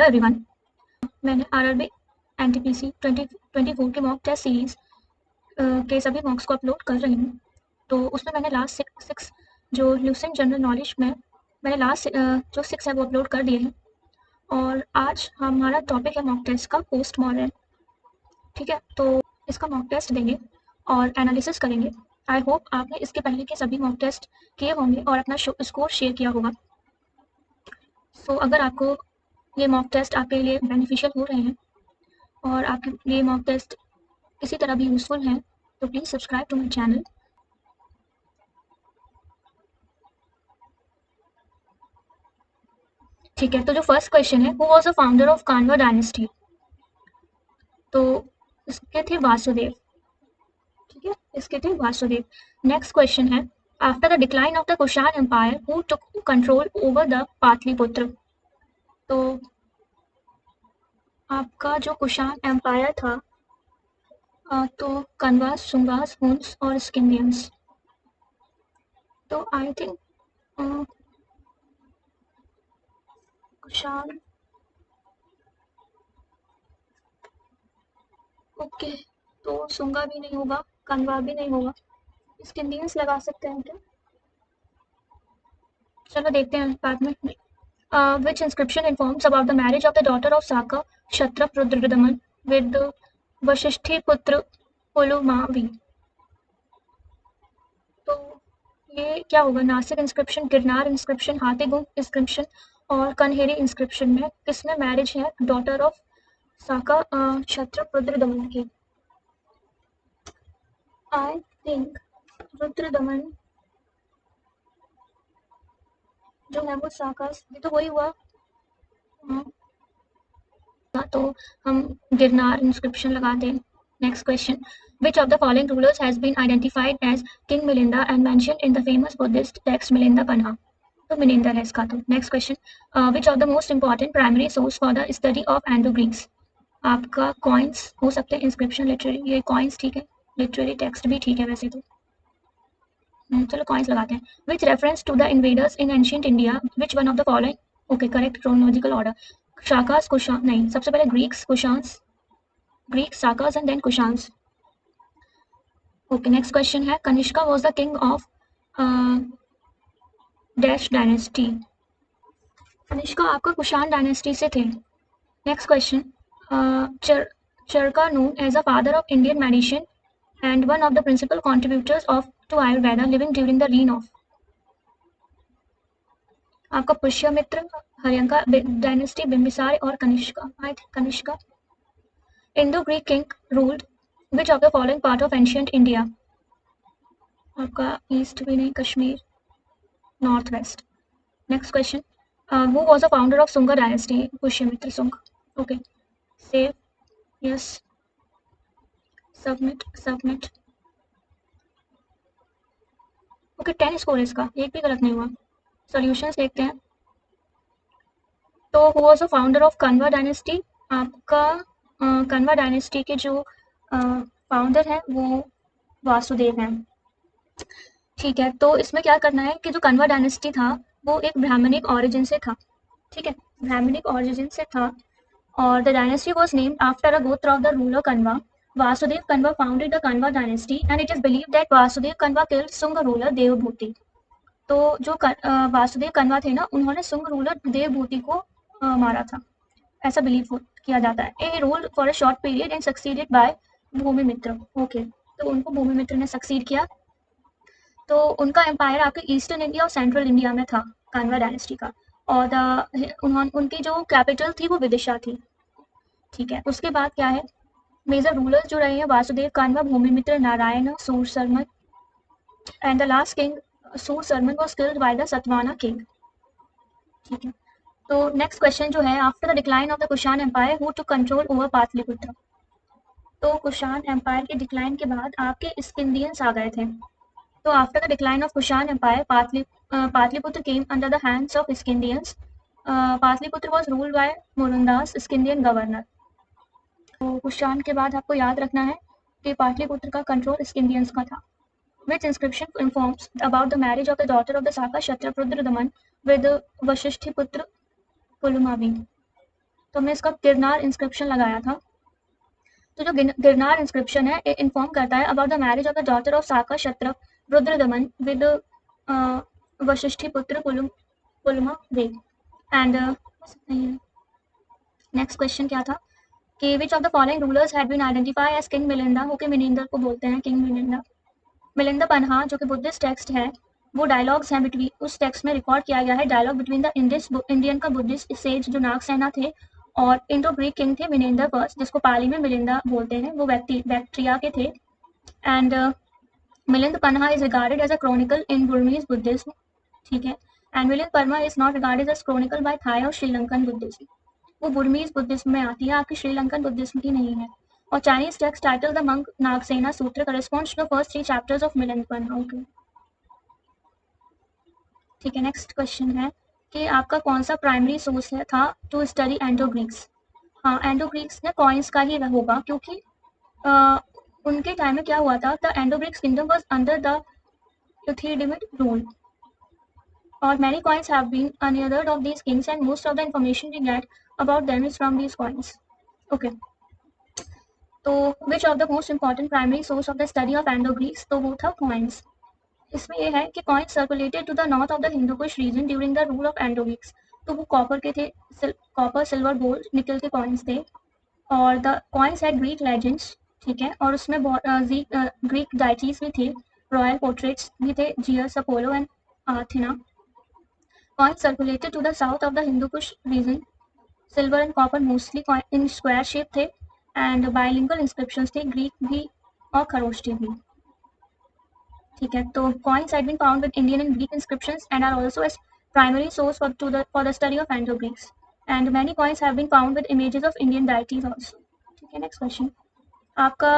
Hello everyone, मैंने RRB NTPC 2024 के mock test series के सभी मॉक्स को अपलोड कर रही हूँ। तो उसमें मैंने लास्ट सिक्स जो ल्यूसेंट जनरल नॉलेज में मैंने लास्ट जो 6 है वो अपलोड कर दिए हैं। और आज हमारा टॉपिक है मॉक टेस्ट का पोस्ट मॉडर्न। ठीक है, तो इसका मॉक टेस्ट देंगे और एनालिसिस करेंगे। आई होप आपने इसके पहले के सभी मॉक टेस्ट किए होंगे और अपना स्कोर शेयर किया होगा। सो अगर आपको ये मॉक टेस्ट आपके लिए बेनिफिशियल हो रहे हैं और आपके लिए मॉक टेस्ट किसी तरह भी यूजफुल है तो please subscribe to my channel. ठीक है, तो जो फर्स्ट क्वेश्चन है, who was the founder of Kanva dynasty? तो इसके थे वासुदेव। ठीक है, इसके थे वासुदेव। नेक्स्ट क्वेश्चन है, after the decline of the Kushan empire who took control over the Pataliputra? तो आपका जो कुषाण एम्पायर था तो कन्वास, शुंगास, हुन्स और स्किंदियंस। तो आई थिंक कुषाण, ओके, तो शुंगा भी नहीं होगा, कन्वा भी नहीं होगा, स्किंदियंस लगा सकते हैं क्या? चलो देखते हैं बाद में। Which inscription informs about the marriage of the daughter of Saka Kshatraprudradaman with Vashishthiputra Pulumavi? तो ये क्या होगा? Nashik inscription, Girnar inscription, Hathigumpha inscription और कनहेरी इंस्क्रिप्शन में किसमें मैरिज है डॉटर ऑफ साका क्षत्रपुत्रदमन की? आई थिंक रुद्रदमन जो है वो साका, ये तो वही हुआ। तो हम गिरनार इंस्क्रिप्शन लगा दें। Next question, which of the following rulers has been identified as King Milinda and mentioned in the famous Buddhist text Milinda Panha? तो मिलिंदा है इसका। तो next question, which of the most important primary source for the study of Indo-Greeks? आपका coins हो सकते हैं, inscription, literary, ये coins ठीक है, लिटरेरी टेक्स्ट भी ठीक है वैसे तो। चलो कॉइन्स लगाते हैं। Which reference to the invaders in ancient India? Which one of the following? Okay, correct chronological order. Shakas, Kushan नहीं, सबसे पहले Greeks, Kushans, Greek, Sakas and then Kushans. Okay, next question है, Kanishka was the king of dash dynasty? Kanishka आपका Kushan dynasty से थे। Next question, Charaka known as a father of Indian medicine and one of the principal contributors to Ayurveda living during the reign of? आपका Pushyamitra, हर्यंका dynasty, Bimbisara और Kanishka. I think Kanishka. Indo Greek king ruled which of the following part of ancient India? आपका east भी नहीं, Kashmir, north west. Next question, who was the founder of Sunga dynasty? Pushyamitra, Sunga. Okay, save, yes, submit. Okay, 10 score है इसका, एक भी गलत नहीं हुआ। सॉल्यूशंस देखते हैं। तो who was the founder of Kanva dynasty? आपका कन्वा डायनेस्टी के जो फाउंडर हैं वो वासुदेव हैं। ठीक है, तो इसमें क्या करना है कि जो कन्वा डायनेस्टी था वो एक ब्राह्मणिक ऑरिजिन से था। ठीक है, ब्राह्मणिक ऑरिजिन से था और the dynasty was named after a gotra of the ruler Kanva. Vasudeva Kanva founded the Kanva dynasty and it is believed that Vasudeva Kanva killed Sunga ruler Devabhuti. तो जो वासुदेव कन्वा थे ना, उन्होंने सुंग रूलर देवभूति को मारा था, ऐसा बिलीव किया जाता है। He rule for a short period and succeeded by Bhumimitra. Okay, तो उनको भूमिमित्र ने सक्सीड किया। तो उनका एम्पायर आपके ईस्टर्न इंडिया और सेंट्रल इंडिया में था, कान्वा डायनेस्टी का। और उनकी जो कैपिटल थी वो विदिशा थी। ठीक है, उसके बाद क्या है, मेजर रूलर्स जो रहे हैं Vasudeva, Kanva, Bhumimitra, Narayana, Susharman and the last king Susharman was killed by the Satavahana king. ठीक है, तो नेक्स्ट क्वेश्चन जो है, after the decline of the Kushan empire who took control over Pataliputra? तो कुषाण एम्पायर के डिक्लाइन के बाद आपके स्किंदियंस आ गए थे। तो after the decline of Kushan empire Pataliputra came under the hands of Scythians. Pataliputra was ruled by Murundas, Scythian governor. तो कुषाण के बाद आपको याद रखना है कि पाटलिपुत्र का कंट्रोल स्किंदियंस का था। Which inscription informs about the marriage of the daughter of the Saka Kshatraprudradaman with Vashishtiputra Pulumavi? तो हमने इसका गिरनार इंस्क्रिप्शन लगाया था। तो जो गिरनार इंस्क्रिप्शन है ये इन्फॉर्म करता है about the marriage of the daughter of Saka Kshatrap Rudradaman with Vashishti पुत्र पुलमा देव एंड नेक्स्ट क्वेश्चन क्या था कि which of the following rulers had been identify as king Milinda, okay Milinda को बोलते हैं किंग मिलिंदा। मिलिंदा पन्हा जो कि बुद्धिस्ट टेक्स्ट है वो डायलॉग्स हैं बिटवीन, उस टेक्स्ट में रिकॉर्ड किया गया है डायलॉग बिटवीन द इंडियन का बुद्धिस्ट सेज जो नागसेना थे और इंडो ग्रीक किंग थे मिलिंदा फर्स्ट जिसको पाली में मिलिंदा बोलते हैं, वो बैक्ट्रिया के थे। And Milinda Panha is regarded as a chronicle in Burmese Buddhism, ठीक है। And Milinda Panha is not regarded as chronicle by Thai और श्रीलंकन बुद्धिज्म, वो बुर्मीज बुद्धिज्म में आती है, आपकी श्रीलंकन बुद्धिज्म की नहीं है। और Chinese text title the monk Nagasena sutra corresponds to the first 3 chapters of Milinda Panha, okay ठीक है। नेक्स्ट क्वेश्चन है कि आपका कौन सा प्राइमरी सोर्स है था टू स्टडी एंडो ग्रीक्स। हाँ एंडो ग्रीक्स ने कॉइन्स का ही होगा क्योंकि उनके टाइम में क्या हुआ था, the Indo Greeks kingdom was under the Euthydemid rule और many coins have been unearthed of these kings and most of the information we get about them is from these coins, okay। तो which of the most important primary source of the study of Indo Greeks, तो वो था coins। इसमें ये है कि coins circulated to the north of the Hindu Kush region during the rule of Indo Greeks, तो वो कॉपर के थे, कॉपर सिल्वर गोल्ड निकल के कॉइन्स थे और the coins had Greek legends, ठीक है। और उसमें ग्रीक डाइटीज भी थे, रॉयल पोर्ट्रेट्स भी थे, Zeus Apollo and Athena. Coins circulated to the south of the Hindu Kush region, silver and copper mostly in square shape थे and bilingual inscriptions थे, Greek भी और खरोष्टी भी, ठीक है। तो coins had been found with Indian and Greek inscriptions and are also as primary source for the study of Indo-Greeks and many coins have been found with images of Indian deities also, ठीक है। Next question आपका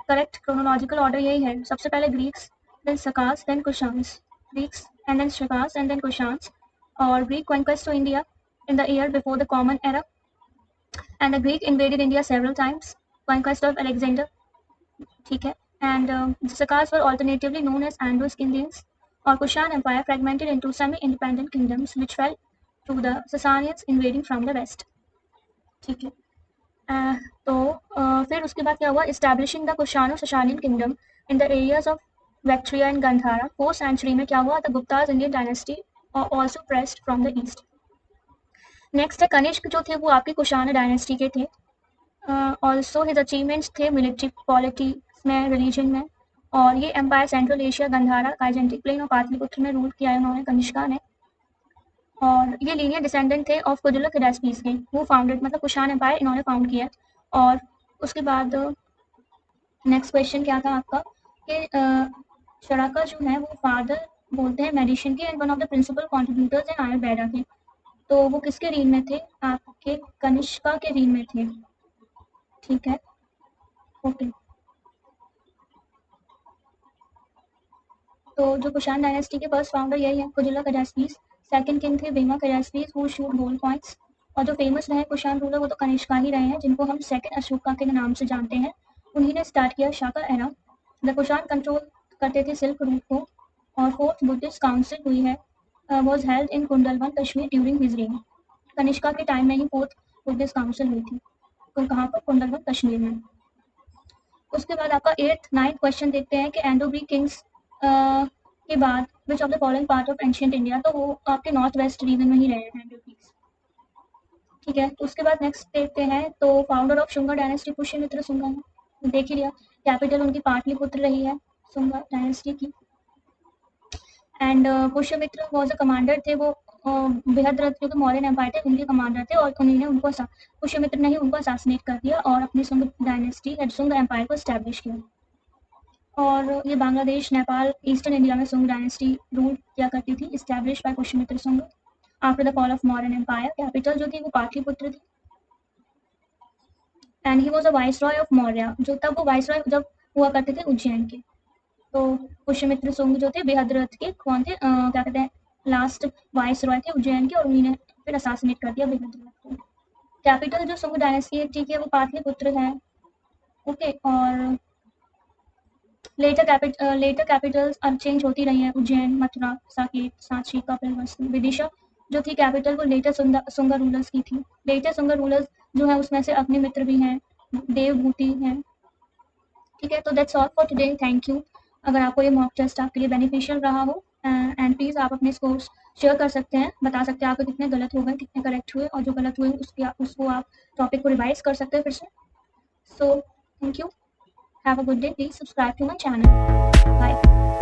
correct chronological order यही है, सबसे पहले Greeks then Sakas then Kushans, Greeks and then Sakas and then Kushans or Greek conquest to India in the year before the Common Era, and the Greek invaded India several times, conquest of Alexander, ठीक है। and the Sakas were alternatively known as Anglo-Scythians or Kushan Empire fragmented into semi-independent kingdoms which fell to the Sasanians invading from the west, ठीक है। तो फिर उसके बाद क्या हुआ, establishing the Kushano-Sasanian kingdom in the areas of Bactria and Gandhara 4th century में क्या हुआ, the Gupta's Indian dynasty also pressed from the east। Next है कनिष्क जो थे वो आपकी कुशान डायनेस्टी के थे, ऑल्सो हिज अचीवमेंट्स थे मिलिट्री पॉलिटिक्स में, रिलीजन में, और ये empire central Asia Gandhara Gangetic plain और पाटलिपुत्र में रूल किया उन्होंने कनिष्का ने, और ये लीनियर डिसेंडेंट थे ऑफ कुजुलक हिडास्पीस के, वो फाउंडेड मतलब कुशान एम्पायर इन्होंने फाउंड किया। और उसके बाद नेक्स्ट क्वेश्चन क्या था आपका कि शराका जो है वो फादर बोलते हैं मेडिसिन के and one of the principal contributors in Ayurveda के, तो वो किसके रीन में थे, आपके कनिष्का के रीन में थे, ठीक है, ओके। तो जो कुशान डायनेस्टी के फर्स्ट फाउंडर यही है कुजुलक हिडास्पीस, सेकंड किंग थे बीमा हिडास्पीस हु शूट गोल्ड कॉइन्स, और जो फेमस रहे कुशान रूलर वो तो कनिष्का ही रहे हैं जिनको हम सेकंड अशोका के नाम से जानते हैं, उन्हीं ने स्टार्ट किया शाका एरा। द कुशान कंट्रोल करते थे सिल्क रूट को, और फोर्थ बुद्धिस्ट काउंसिल हुई है was held in Kundalvan Kashmir during his rain, Kanishka के टाइम में ही फोर्थ बुद्धिस्ट काउंसिल हुई थी, तो कहाँ पर, कुंडलवन कश्मीर में। उसके बाद आपका 8th 9th क्वेश्चन देखते हैं कि एंडो ग्रीक किंग्स के बाद विच of the following part of ancient India, तो वो आपके नॉर्थ वेस्ट रीजन में ही रहे हैं एंडो ग्रीक्स, ठीक है। तो उसके बाद नेक्स्ट देखते हैं, तो founder of Shunga dynasty Pushyamitra Shunga है, देख ही लिया, कैपिटल उनकी पाटलिपुत्र रही है शुंगा डायनेस्टी की, and Pushyamitra was a commander थे, वो बृहद्रथ जो कि मौर्यन एम्पायर थे उनके कमांडर थे, और उन्होंने उनको पुष्यमित्र ने ही उनको असैसिनेट कर दिया और अपनी शुंग डायनेस्टी शुंग एम्पायर को एस्टैब्लिश किया। और ये बांग्लादेश नेपाल ईस्टर्न इंडिया में शुंग डायनेस्टी रूल किया करती थी, establish by Pushyamitra Shunga after the fall of Mauryan empire, capital जो थी वो पाटलिपुत्र थी, and he was a viceroy of Maurya, जो तब वो वाइसरॉय जब हुआ करते थे उज्जैन के। तो पुष्यमित्र शुंग जो थे बृहद्रथ के कौन थे, क्या कहते हैं, लास्ट वाइसरॉय थे उज्जैन के, और उन्होंने फिर असैसिनेट कर दिया बृहद्रथ को। कैपिटल जो शुंग डायनेस्टी ठीक है वो पाटलिपुत्र है, ओके। और लेटर कैपिटल्स अब चेंज होती रही है, उज्जैन, मथुरा, साकेत, सांची, कपिलवस्तु, विदिशा, जो थी कैपिटल वो लेटेस्ट सुंगा रूलर्स की थी। लेटेस्ट सुंगा रूलर्स जो है उसमें से अग्निमित्र भी हैं, देवभूति हैं। ठीक है, तो that's all for today, thank you. अगर आपको ये मॉक टेस्ट आपके लिए बेनिफिशियल रहा हो एंड प्लीज़ आप अपने स्कोर्स शेयर कर सकते हैं, बता सकते हैं आपके कितने गलत हो गए, कितने करेक्ट हुए, और जो गलत हुए उसको आप टॉपिक को रिवाइज कर सकते हैं फिर से। So thank you, have a good day, please subscribe to my channel, bye.